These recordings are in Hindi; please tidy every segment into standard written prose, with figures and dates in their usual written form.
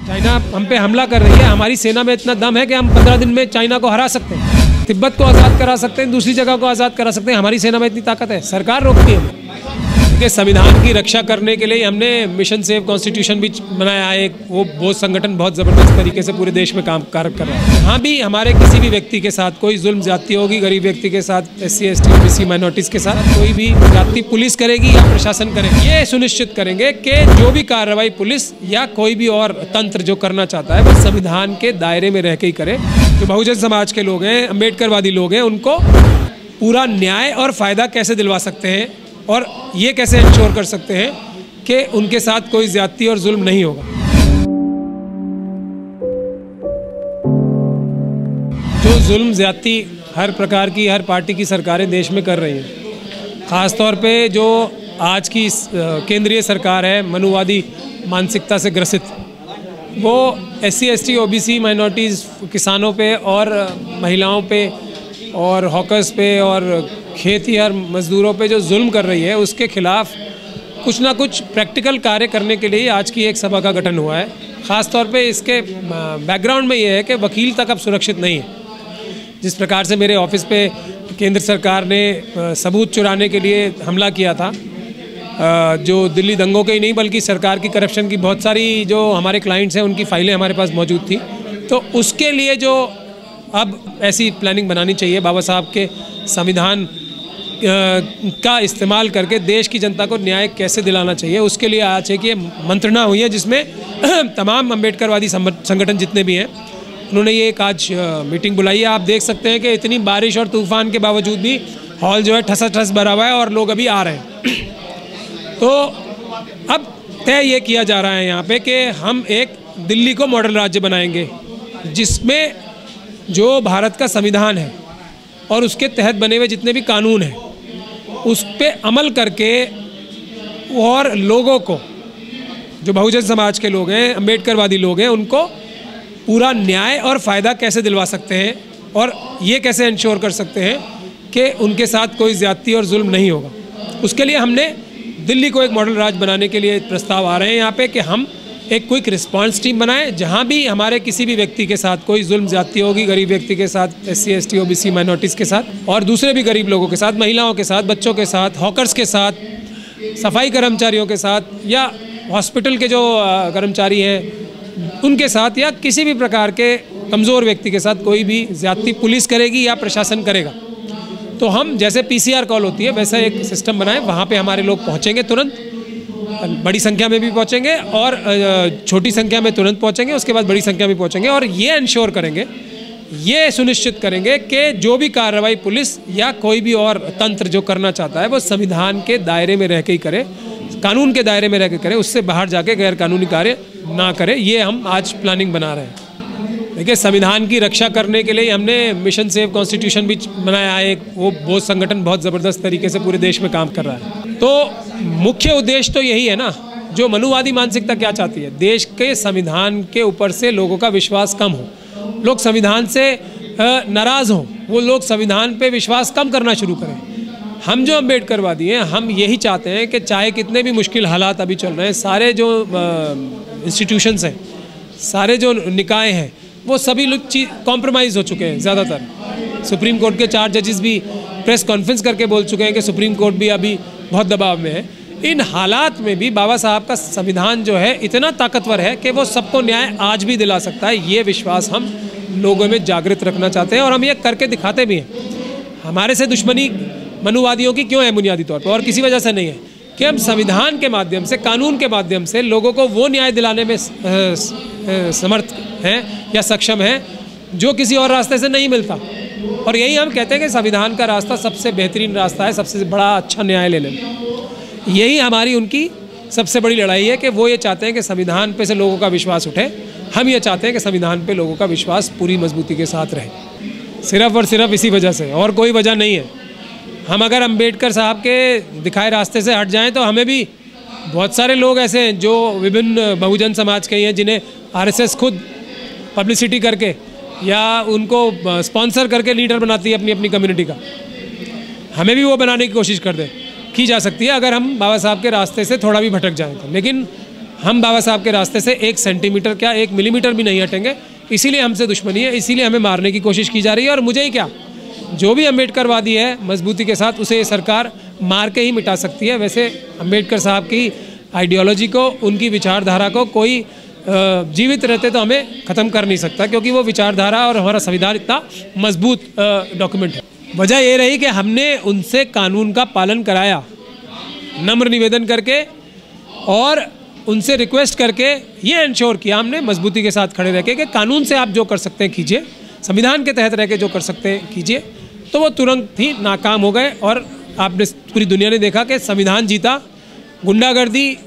चाइना हम पे हमला कर रही है, हमारी सेना में इतना दम है कि हम 15 दिन में चाइना को हरा सकते हैं, तिब्बत को आज़ाद करा सकते हैं, दूसरी जगह को आज़ाद करा सकते हैं। हमारी सेना में इतनी ताकत है, सरकार रोकती है हमें। क्योंकि संविधान की रक्षा करने के लिए हमने मिशन सेव कॉन्स्टिट्यूशन भी बनाया है। वो संगठन बहुत ज़बरदस्त तरीके से पूरे देश में काम कार्य कर रहा है। जहाँ भी हमारे किसी भी व्यक्ति के साथ कोई जुल्म ज्यादती होगी, गरीब व्यक्ति के साथ, SC ST OBC माइनॉरिटीज़ के साथ कोई भी ज्यादती पुलिस करेगी या प्रशासन करेगी, ये सुनिश्चित करेंगे कि जो भी कार्रवाई पुलिस या कोई भी और तंत्र जो करना चाहता है वो संविधान के दायरे में रह के ही करे। जो बहुजन समाज के लोग हैं, अम्बेडकरवादी लोग हैं, उनको पूरा न्याय और फ़ायदा कैसे दिलवा सकते हैं और ये कैसे इंश्योर कर सकते हैं कि उनके साथ कोई ज़्यादती और जुल्म नहीं होगा। जो जुल्म ज़्यादती हर प्रकार की हर पार्टी की सरकारें देश में कर रही हैं, ख़ास तौर पे जो आज की केंद्रीय सरकार है मनुवादी मानसिकता से ग्रसित, वो SC ST OBC माइनॉरिटीज़, किसानों पे और महिलाओं पे और हॉकर्स पे और खेती हर मज़दूरों पे जो जुल्म कर रही है, उसके ख़िलाफ़ कुछ ना कुछ प्रैक्टिकल कार्य करने के लिए आज की एक सभा का गठन हुआ है। ख़ास तौर पे इसके बैकग्राउंड में ये है कि वकील तक अब सुरक्षित नहीं है। जिस प्रकार से मेरे ऑफिस पे केंद्र सरकार ने सबूत चुराने के लिए हमला किया था, जो दिल्ली दंगों के ही नहीं बल्कि सरकार की करप्शन की बहुत सारी जो हमारे क्लाइंट्स हैं उनकी फ़ाइलें हमारे पास मौजूद थी, तो उसके लिए जो अब ऐसी प्लानिंग बनानी चाहिए, बाबा साहब के संविधान का इस्तेमाल करके देश की जनता को न्याय कैसे दिलाना चाहिए, उसके लिए आज एक ये मंत्रणा हुई है जिसमें तमाम अम्बेडकरवादी संगठन जितने भी हैं उन्होंने ये एक आज मीटिंग बुलाई है। आप देख सकते हैं कि इतनी बारिश और तूफ़ान के बावजूद भी हॉल जो है ठसाठस भरा हुआ है और लोग अभी आ रहे हैं। तो अब तय ये किया जा रहा है यहाँ पे कि हम एक दिल्ली को मॉडल राज्य बनाएंगे जिसमें जो भारत का संविधान है और उसके तहत बने हुए जितने भी कानून हैं उस पर अमल करके और लोगों को, जो बहुजन समाज के लोग हैं, अम्बेडकरवादी लोग हैं, उनको पूरा न्याय और फ़ायदा कैसे दिलवा सकते हैं और ये कैसे इंश्योर कर सकते हैं कि उनके साथ कोई ज़्यादती और जुल्म नहीं होगा। उसके लिए हमने दिल्ली को एक मॉडल राज्य बनाने के लिए प्रस्ताव आ रहे हैं यहाँ पे कि हम एक क्विक रिस्पांस टीम बनाएं। जहां भी हमारे किसी भी व्यक्ति के साथ कोई जुल्म ज्यादती होगी, गरीब व्यक्ति के साथ, SC ST OBC माइनॉरिटीज़ के साथ और दूसरे भी गरीब लोगों के साथ, महिलाओं के साथ, बच्चों के साथ, हॉकर्स के साथ, सफाई कर्मचारियों के साथ या हॉस्पिटल के जो कर्मचारी हैं उनके साथ या किसी भी प्रकार के कमज़ोर व्यक्ति के साथ कोई भी ज्यादती पुलिस करेगी या प्रशासन करेगा, तो हम जैसे PCR कॉल होती है वैसा एक सिस्टम बनाएं। वहाँ पर हमारे लोग पहुँचेंगे, तुरंत बड़ी संख्या में भी पहुंचेंगे और छोटी संख्या में तुरंत पहुंचेंगे, उसके बाद बड़ी संख्या में पहुंचेंगे और ये इंश्योर करेंगे, ये सुनिश्चित करेंगे कि जो भी कार्रवाई पुलिस या कोई भी और तंत्र जो करना चाहता है वो संविधान के दायरे में रह के ही करे, कानून के दायरे में रह के करे, उससे बाहर जाके गैर कानूनी कार्य ना करे। ये हम आज प्लानिंग बना रहे हैं। देखिए, संविधान की रक्षा करने के लिए हमने मिशन सेव कॉन्स्टिट्यूशन भी बनाया है। वो संगठन बहुत ज़बरदस्त तरीके से पूरे देश में काम कर रहा है। तो मुख्य उद्देश्य तो यही है ना, जो मनुवादी मानसिकता क्या चाहती है, देश के संविधान के ऊपर से लोगों का विश्वास कम हो, लोग संविधान से नाराज़ हों, वो लोग संविधान पे विश्वास कम करना शुरू करें। हम जो अम्बेडकरवादी हैं, हम यही चाहते हैं कि चाहे कितने भी मुश्किल हालात अभी चल रहे हैं, सारे जो इंस्टीट्यूशंस हैं, सारे जो निकाय हैं, वो सभी लोग कॉम्प्रोमाइज़ हो चुके हैं। ज़्यादातर सुप्रीम कोर्ट के 4 जजेस भी प्रेस कॉन्फ्रेंस करके बोल चुके हैं कि सुप्रीम कोर्ट भी अभी बहुत दबाव में है। इन हालात में भी बाबा साहब का संविधान जो है इतना ताकतवर है कि वो सबको न्याय आज भी दिला सकता है। ये विश्वास हम लोगों में जागृत रखना चाहते हैं और हम ये करके दिखाते भी हैं। हमारे से दुश्मनी मनुवादियों की क्यों है? बुनियादी तौर पर और किसी वजह से नहीं है कि हम संविधान के माध्यम से, कानून के माध्यम से लोगों को वो न्याय दिलाने में समर्थ हैं या सक्षम हैं जो किसी और रास्ते से नहीं मिलता। और यही हम कहते हैं कि संविधान का रास्ता सबसे बेहतरीन रास्ता है, सबसे बड़ा अच्छा न्याय लेने में। यही हमारी उनकी सबसे बड़ी लड़ाई है कि वो ये चाहते हैं कि संविधान पे से लोगों का विश्वास उठे। हम ये चाहते हैं कि संविधान पे लोगों का विश्वास पूरी मजबूती के साथ रहे, सिर्फ और सिर्फ इसी वजह से, और कोई वजह नहीं है। हम अगर अम्बेडकर साहब के दिखाए रास्ते से हट जाएं तो हमें भी बहुत सारे लोग ऐसे हैं जो विभिन्न बहुजन समाज के ही हैं, जिन्हें RSS खुद पब्लिसिटी करके या उनको स्पॉन्सर करके लीडर बनाती है अपनी अपनी कम्युनिटी का। हमें भी वो बनाने की कोशिश की जा सकती है अगर हम बाबा साहब के रास्ते से थोड़ा भी भटक जाएं तो। लेकिन हम बाबा साहब के रास्ते से 1 सेंटीमीटर क्या 1 मिलीमीटर भी नहीं हटेंगे, इसीलिए हमसे दुश्मनी है, इसीलिए हमें मारने की कोशिश की जा रही है। और मुझे ही क्या, जो भी अम्बेडकरवादी है मजबूती के साथ, उसे ये सरकार मार के ही मिटा सकती है। वैसे अम्बेडकर साहब की आइडियोलॉजी को, उनकी विचारधारा को कोई जीवित रहते तो हमें ख़त्म कर नहीं सकता, क्योंकि वो विचारधारा और हमारा संविधान इतना मजबूत डॉक्यूमेंट है। वजह ये रही कि हमने उनसे कानून का पालन कराया, नम्र निवेदन करके और उनसे रिक्वेस्ट करके ये इंश्योर किया हमने मजबूती के साथ खड़े रह के कि कानून से आप जो कर सकते हैं कीजिए, संविधान के तहत रह के जो कर सकते हैं कीजिए। तो वो तुरंत ही नाकाम हो गए और आपने पूरी दुनिया ने देखा कि संविधान जीता, गुंडागर्दी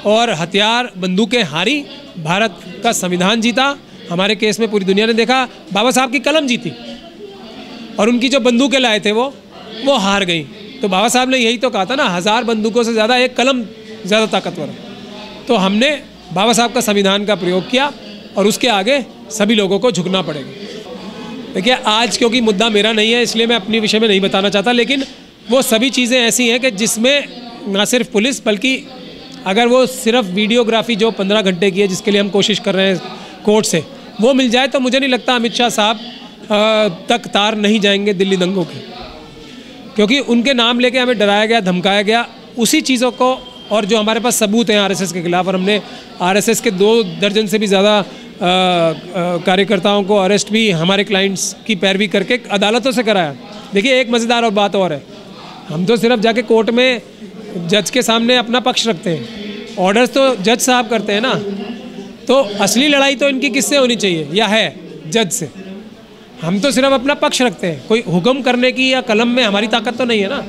और हथियार बंदूकें हारी, भारत का संविधान जीता। हमारे केस में पूरी दुनिया ने देखा बाबा साहब की कलम जीती और उनकी जो बंदूकें लाए थे वो हार गई। तो बाबा साहब ने यही तो कहा था ना, 1000 बंदूकों से ज़्यादा एक कलम ज़्यादा ताकतवर है। तो हमने बाबा साहब का संविधान का प्रयोग किया और उसके आगे सभी लोगों को झुकना पड़ेगा। देखिए आज क्योंकि मुद्दा मेरा नहीं है इसलिए मैं अपने विषय में नहीं बताना चाहता, लेकिन वो सभी चीज़ें ऐसी हैं कि जिसमें ना सिर्फ पुलिस बल्कि अगर वो सिर्फ वीडियोग्राफी जो 15 घंटे की है जिसके लिए हम कोशिश कर रहे हैं कोर्ट से, वो मिल जाए तो मुझे नहीं लगता अमित शाह साहब तक तार नहीं जाएंगे दिल्ली दंगों के, क्योंकि उनके नाम लेके हमें डराया गया, धमकाया गया। उसी चीज़ों को और जो हमारे पास सबूत हैं आरएसएस के खिलाफ, और हमने आरएसएस के 2 दर्जन से भी ज़्यादा कार्यकर्ताओं को अरेस्ट भी हमारे क्लाइंट्स की पैरवी करके अदालतों से कराया। देखिए एक मज़ेदार और बात और है, हम तो सिर्फ जाके कोर्ट में जज के सामने अपना पक्ष रखते हैं, ऑर्डर्स तो जज साहब करते हैं ना। तो असली लड़ाई तो इनकी किससे होनी चाहिए या है? जज से। हम तो सिर्फ अपना पक्ष रखते हैं, कोई हुक्म करने की या कलम में हमारी ताकत तो नहीं है ना।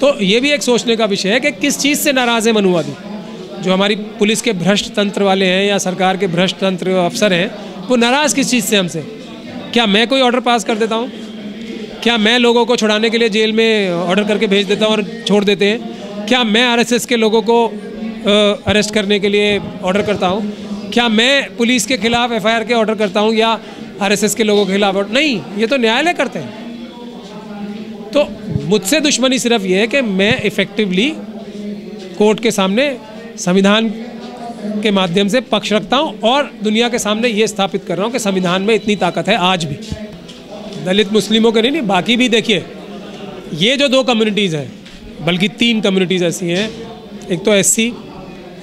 तो ये भी एक सोचने का विषय है कि किस चीज़ से नाराज़ है मनुवादी। जो हमारी पुलिस के भ्रष्ट तंत्र वाले हैं या सरकार के भ्रष्ट तंत्र अफसर हैं, वो नाराज़ किस चीज़ से हमसे? क्या मैं कोई ऑर्डर पास कर देता हूँ? क्या मैं लोगों को छुड़ाने के लिए जेल में ऑर्डर करके भेज देता हूँ और छोड़ देते हैं? क्या मैं आरएसएस के लोगों को अरेस्ट करने के लिए ऑर्डर करता हूँ? क्या मैं पुलिस के खिलाफ एफआईआर के ऑर्डर करता हूँ या आरएसएस के लोगों के खिलाफ? नहीं, ये तो न्यायालय करते हैं। तो मुझसे दुश्मनी सिर्फ ये है कि मैं इफ़ेक्टिवली कोर्ट के सामने संविधान के माध्यम से पक्ष रखता हूँ और दुनिया के सामने ये स्थापित कर रहा हूँ कि संविधान में इतनी ताकत है आज भी। दलित मुस्लिमों के नहीं, बाकी भी देखिए, ये जो 2 कम्युनिटीज़ हैं, बल्कि 3 कम्युनिटीज़ ऐसी हैं, एक तो SC,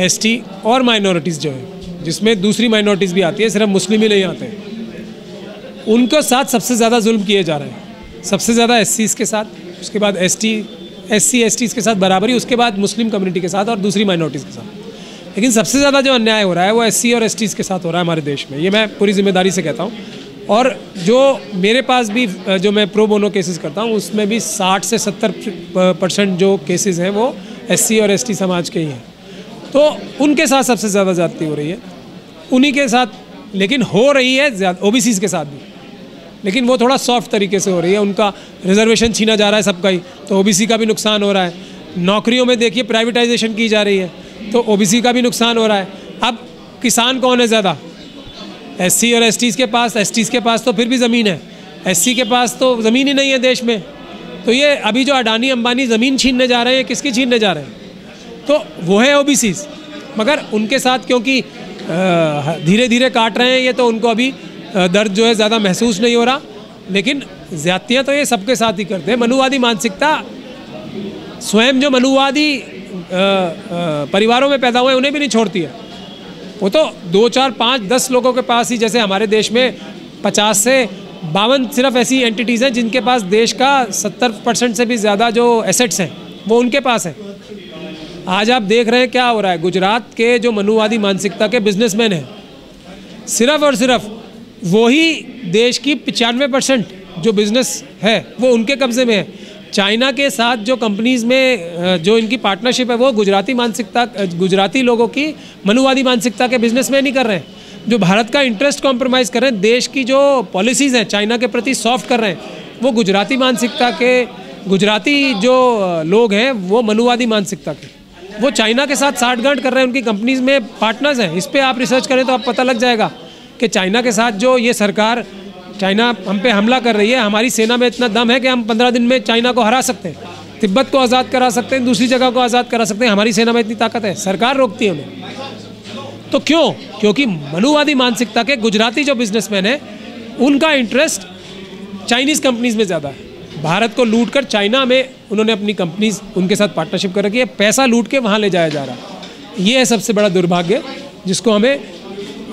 ST और माइनॉरिटीज़ जो है, जिसमें दूसरी माइनॉरिटीज़ भी आती है, सिर्फ मुस्लिम ही नहीं आते हैं। उनके साथ सबसे ज़्यादा जुल्म किए जा रहे हैं। सबसे ज़्यादा SCs के साथ, उसके बाद SC STs के साथ बराबरी, उसके बाद मुस्लिम कम्युनिटी के साथ और दूसरी माइनॉरिटीज़ के साथ। लेकिन सबसे ज़्यादा जो अन्याय हो रहा है वो SC और STs के साथ हो रहा है हमारे देश में। ये मैं पूरी जिम्मेदारी से कहता हूँ। और जो मेरे पास भी जो मैं प्रो बोनो केसेस करता हूँ, उसमें भी 60 से 70% जो केसेस हैं वो SC और ST समाज के ही हैं। तो उनके साथ सबसे ज़्यादा ज़्यादती हो रही है, उन्हीं के साथ, लेकिन हो रही है OBCs के साथ भी, लेकिन वो थोड़ा सॉफ्ट तरीके से हो रही है। उनका रिजर्वेशन छीना जा रहा है सबका ही, तो OBC का भी नुकसान हो रहा है। नौकरियों में देखिए प्राइवेटाइजेशन की जा रही है, तो OBC का भी नुकसान हो रहा है। अब किसान कौन है ज़्यादा? SC और STs के पास। STs के पास तो फिर भी ज़मीन है, SC के पास तो ज़मीन ही नहीं है देश में। तो ये अभी जो अडानी अंबानी ज़मीन छीनने जा रहे हैं, किसकी छीनने जा रहे हैं? तो वो है OBCs। मगर उनके साथ क्योंकि धीरे धीरे काट रहे हैं ये, तो उनको अभी दर्द जो है ज़्यादा महसूस नहीं हो रहा। लेकिन ज़्यादतियाँ तो ये सबके साथ ही करते हैं। मनुवादी मानसिकता, स्वयं जो मनुवादी परिवारों में पैदा हुए उन्हें भी नहीं छोड़ती है। वो तो 2, 4, 5, 10 लोगों के पास ही, जैसे हमारे देश में 50 से 52 सिर्फ ऐसी एंटिटीज़ हैं जिनके पास देश का 70% से भी ज़्यादा जो एसेट्स हैं वो उनके पास है। आज आप देख रहे हैं क्या हो रहा है। गुजरात के जो मनुवादी मानसिकता के बिजनेसमैन हैं, सिर्फ और सिर्फ वही देश की 95% जो बिज़नेस है वो उनके कब्ज़े में है। चाइना के साथ जो कंपनीज़ में जो इनकी पार्टनरशिप है वो गुजराती मानसिकता, गुजराती लोगों की मनुवादी मानसिकता के बिजनेसमैन ही कर रहे हैं। जो भारत का इंटरेस्ट कॉम्प्रोमाइज़ कर रहे हैं, देश की जो पॉलिसीज़ हैं चाइना के प्रति सॉफ्ट कर रहे हैं, वो गुजराती मानसिकता के, गुजराती जो लोग हैं वो मनुवादी मानसिकता के, वो चाइना के साथ साठगांठ कर रहे हैं। उनकी कंपनीज़ में पार्टनर्स हैं। इस पर आप रिसर्च करें तो आप पता लग जाएगा कि चाइना के साथ जो ये सरकार, चाइना हम पे हमला कर रही है, हमारी सेना में इतना दम है कि हम 15 दिन में चाइना को हरा सकते हैं, तिब्बत को आज़ाद करा सकते हैं, दूसरी जगह को आज़ाद करा सकते हैं। हमारी सेना में इतनी ताकत है, सरकार रोकती है उन्हें। तो क्यों? क्योंकि मनुवादी मानसिकता के गुजराती जो बिजनेसमैन हैं उनका इंटरेस्ट चाइनीज़ कंपनीज़ में ज़्यादा है। भारत को लूट कर चाइना में उन्होंने अपनी कंपनीज़ उनके साथ पार्टनरशिप कर रखी है, पैसा लूट के वहाँ ले जाया जा रहा है। ये है सबसे बड़ा दुर्भाग्य, जिसको हमें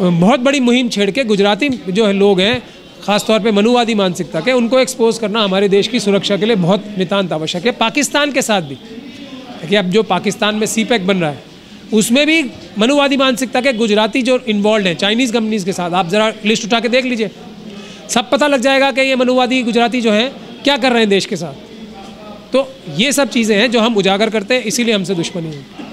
बहुत बड़ी मुहिम छेड़ के गुजराती जो है लोग हैं, ख़ासतौर पे मनुवादी मानसिकता के, उनको एक्सपोज करना हमारे देश की सुरक्षा के लिए बहुत नितांत आवश्यक है। पाकिस्तान के साथ भी कि अब जो पाकिस्तान में सीपैक बन रहा है उसमें भी मनुवादी मानसिकता के गुजराती जो इन्वॉल्व हैं चाइनीज़ कंपनीज़ के साथ, आप ज़रा लिस्ट उठा के देख लीजिए, सब पता लग जाएगा कि ये मनुवादी गुजराती जो हैं क्या कर रहे हैं देश के साथ। तो ये सब चीज़ें हैं जो हम उजागर करते हैं, इसीलिए हमसे दुश्मनी है।